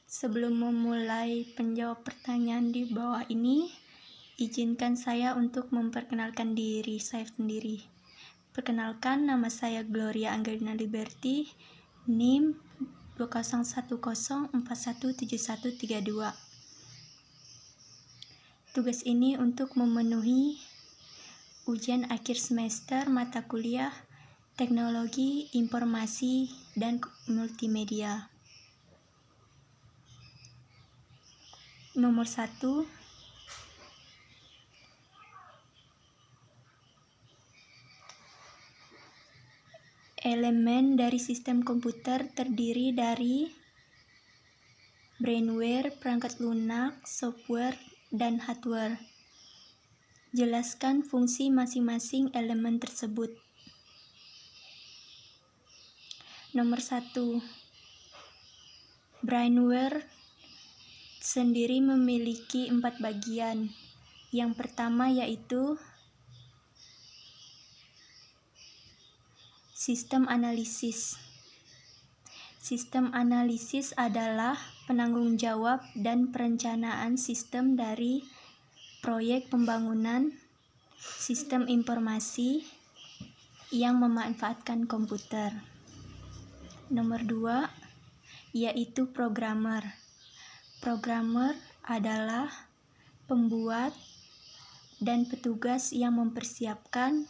Sebelum memulai penjawab pertanyaan di bawah ini, izinkan saya untuk memperkenalkan diri saya sendiri. Perkenalkan, nama saya Gloria Angelina Liberty, NIM 201041717132. Tugas ini untuk memenuhi ujian akhir semester mata kuliah Teknologi Informasi dan Multimedia. Nomor 1, elemen dari sistem komputer terdiri dari brainware, perangkat lunak, software, dan hardware. Jelaskan fungsi masing-masing elemen tersebut. Nomor 1, brainware sendiri memiliki 4 bagian. Yang pertama yaitu sistem analisis. Sistem analisis adalah penanggung jawab dan perencanaan sistem dari proyek pembangunan sistem informasi yang memanfaatkan komputer. Nomor 2 yaitu programmer. Programmer adalah pembuat dan petugas yang mempersiapkan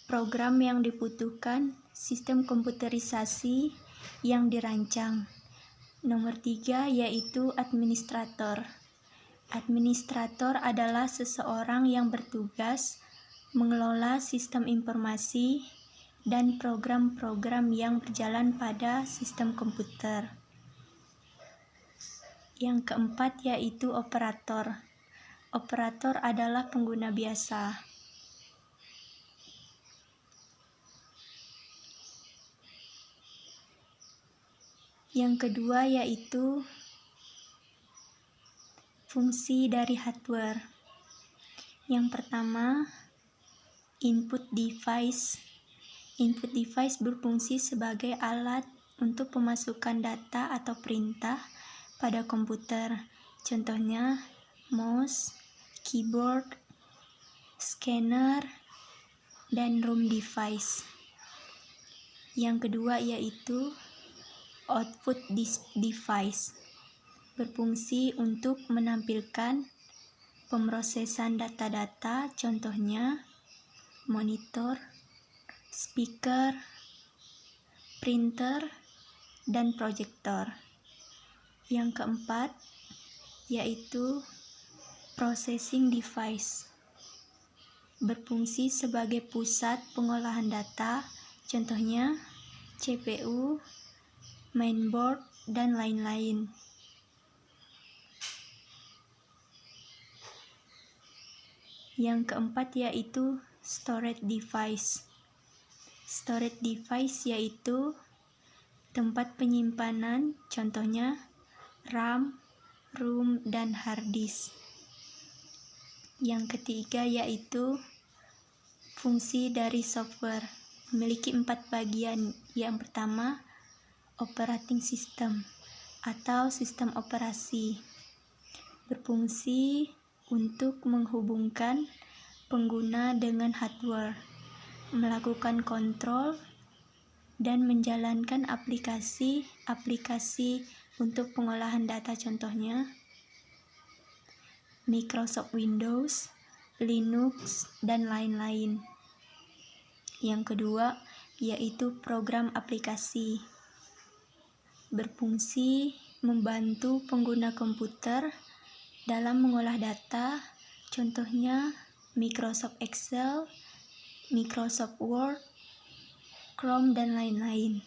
program yang dibutuhkan sistem komputerisasi yang dirancang. Nomor 3 yaitu administrator. Administrator adalah seseorang yang bertugas mengelola sistem informasi dan program-program yang berjalan pada sistem komputer. Yang keempat yaitu operator. Operator adalah pengguna biasa. Yang kedua yaitu fungsi dari hardware. Yang pertama, input device. Input device berfungsi sebagai alat untuk pemasukan data atau perintah pada komputer. Contohnya, mouse, keyboard, scanner, dan room device. Yang kedua yaitu output device. Berfungsi untuk menampilkan pemrosesan data-data, contohnya monitor, speaker, printer, dan proyektor. Yang keempat yaitu processing device. Berfungsi sebagai pusat pengolahan data, contohnya CPU, mainboard, dan lain-lain. Yang keempat yaitu storage device. Storage device yaitu tempat penyimpanan, contohnya RAM, ROM, dan hard disk. Yang ketiga yaitu fungsi dari software. Memiliki 4 bagian. Yang pertama, operating system atau sistem operasi. Berfungsi untuk menghubungkan pengguna dengan hardware, melakukan kontrol, dan menjalankan aplikasi-aplikasi untuk pengolahan data, contohnya Microsoft Windows, Linux, dan lain-lain. Yang kedua yaitu program aplikasi. Berfungsi membantu pengguna komputer dalam mengolah data, contohnya Microsoft Excel, Microsoft Word, Chrome, dan lain-lain.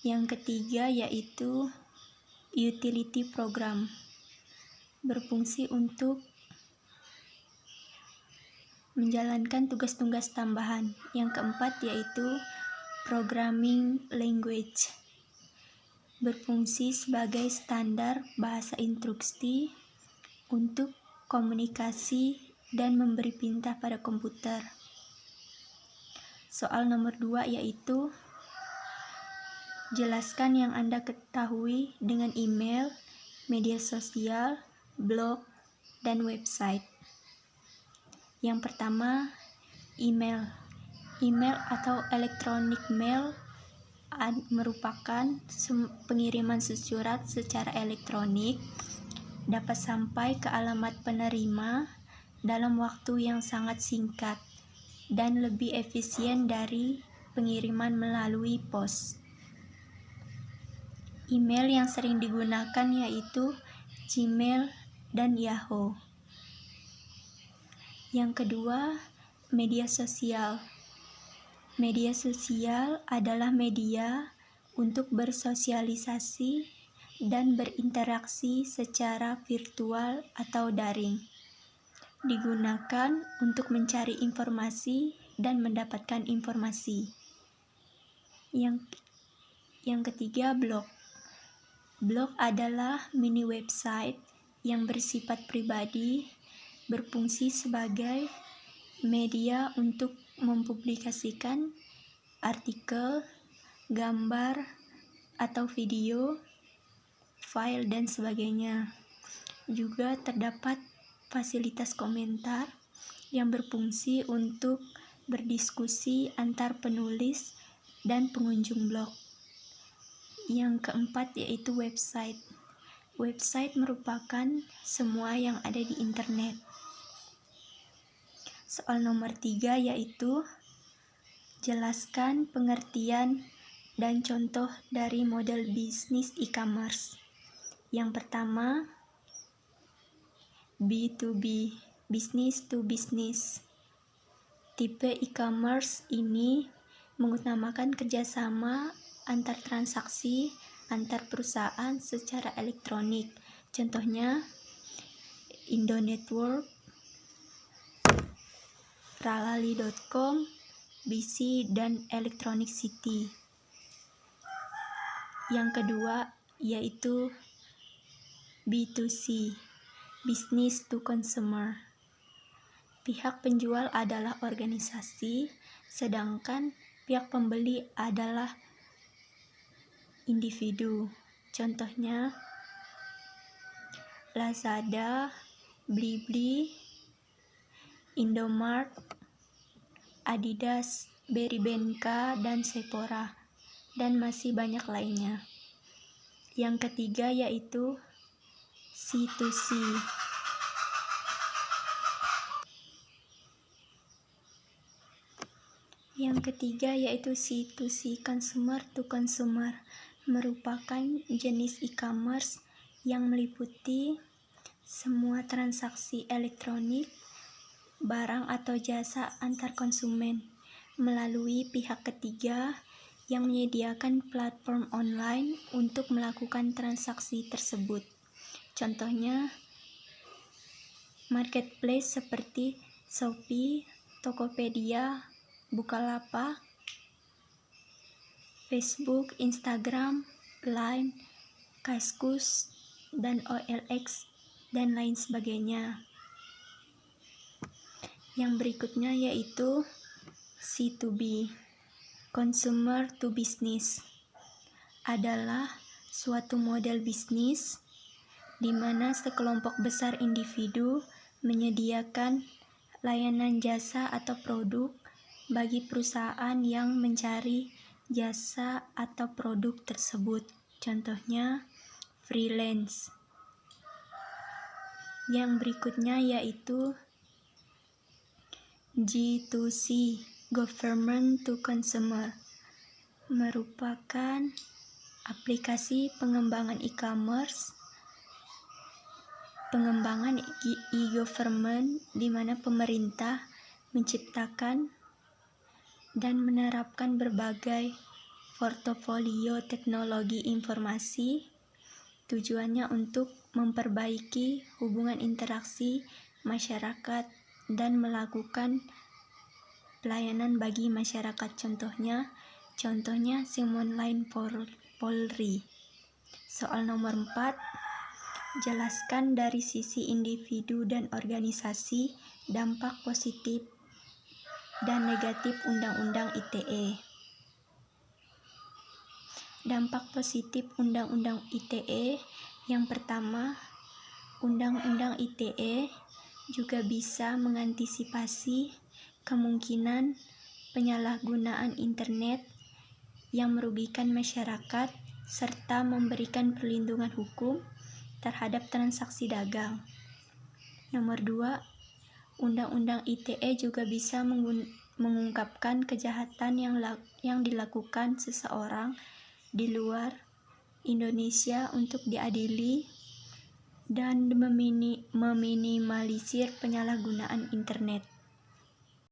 Yang ketiga yaitu utility program. Berfungsi untuk menjalankan tugas-tugas tambahan. Yang keempat yaitu programming language. Berfungsi sebagai standar bahasa instruksi untuk komunikasi dan memberi perintah pada komputer. Soal nomor 2 yaitu Jelaskan yang Anda ketahui dengan email, media sosial, blog, dan website. Yang pertama, email. Email atau electronic mail merupakan pengiriman surat secara elektronik, dapat sampai ke alamat penerima dalam waktu yang sangat singkat dan lebih efisien dari pengiriman melalui pos. Email yang sering digunakan yaitu Gmail dan Yahoo. Yang kedua, media sosial. Media sosial adalah media untuk bersosialisasi dan berinteraksi secara virtual atau daring. Digunakan untuk mencari informasi dan mendapatkan informasi. Yang ketiga, blog. Blog adalah mini website yang bersifat pribadi, berfungsi sebagai media untuk mempublikasikan artikel, gambar, atau video, file, dan sebagainya. Juga terdapat fasilitas komentar yang berfungsi untuk berdiskusi antar penulis dan pengunjung blog. Yang keempat yaitu website. Website merupakan semua yang ada di internet. Soal nomor 3 yaitu jelaskan pengertian dan contoh dari model bisnis e-commerce. Yang pertama, B2B, business to business. Tipe e-commerce ini mengutamakan kerjasama antar transaksi antar perusahaan secara elektronik. Contohnya Indonetwork, Ralali.com, BC, dan Electronic City. Yang kedua yaitu B2C, business to consumer. Pihak penjual adalah organisasi, sedangkan pihak pembeli adalah individu. Contohnya Lazada, Blibli, Indomart, Adidas, Beribenka, dan Sephora, dan masih banyak lainnya. Yang ketiga yaitu C2C. Yang ketiga yaitu C2C, consumer to consumer, merupakan jenis e-commerce yang meliputi semua transaksi elektronik, barang atau jasa antar konsumen melalui pihak ketiga yang menyediakan platform online untuk melakukan transaksi tersebut. Contohnya marketplace seperti Shopee, Tokopedia, Bukalapak, Facebook, Instagram, Line, Kaskus, dan OLX, dan lain sebagainya. Yang berikutnya yaitu C2B, consumer to business, adalah suatu model bisnis di mana sekelompok besar individu menyediakan layanan jasa atau produk bagi perusahaan yang mencari jasa atau produk tersebut. Contohnya freelance. Yang berikutnya yaitu G2C, government to consumer, merupakan aplikasi pengembangan e-commerce, pengembangan e-government di mana pemerintah menciptakan dan menerapkan berbagai portofolio teknologi informasi. Tujuannya untuk memperbaiki hubungan interaksi masyarakat dan melakukan pelayanan bagi masyarakat. Contohnya Simonline Polri. Soal nomor 4, jelaskan dari sisi individu dan organisasi dampak positif dan negatif Undang-Undang ITE. Dampak positif Undang-Undang ITE yang pertama, Undang-Undang ITE juga bisa mengantisipasi kemungkinan penyalahgunaan internet yang merugikan masyarakat serta memberikan perlindungan hukum terhadap transaksi dagang. Nomor 2, Undang-Undang ITE juga bisa mengungkapkan kejahatan yang dilakukan seseorang di luar Indonesia untuk diadili dan meminimalisir penyalahgunaan internet.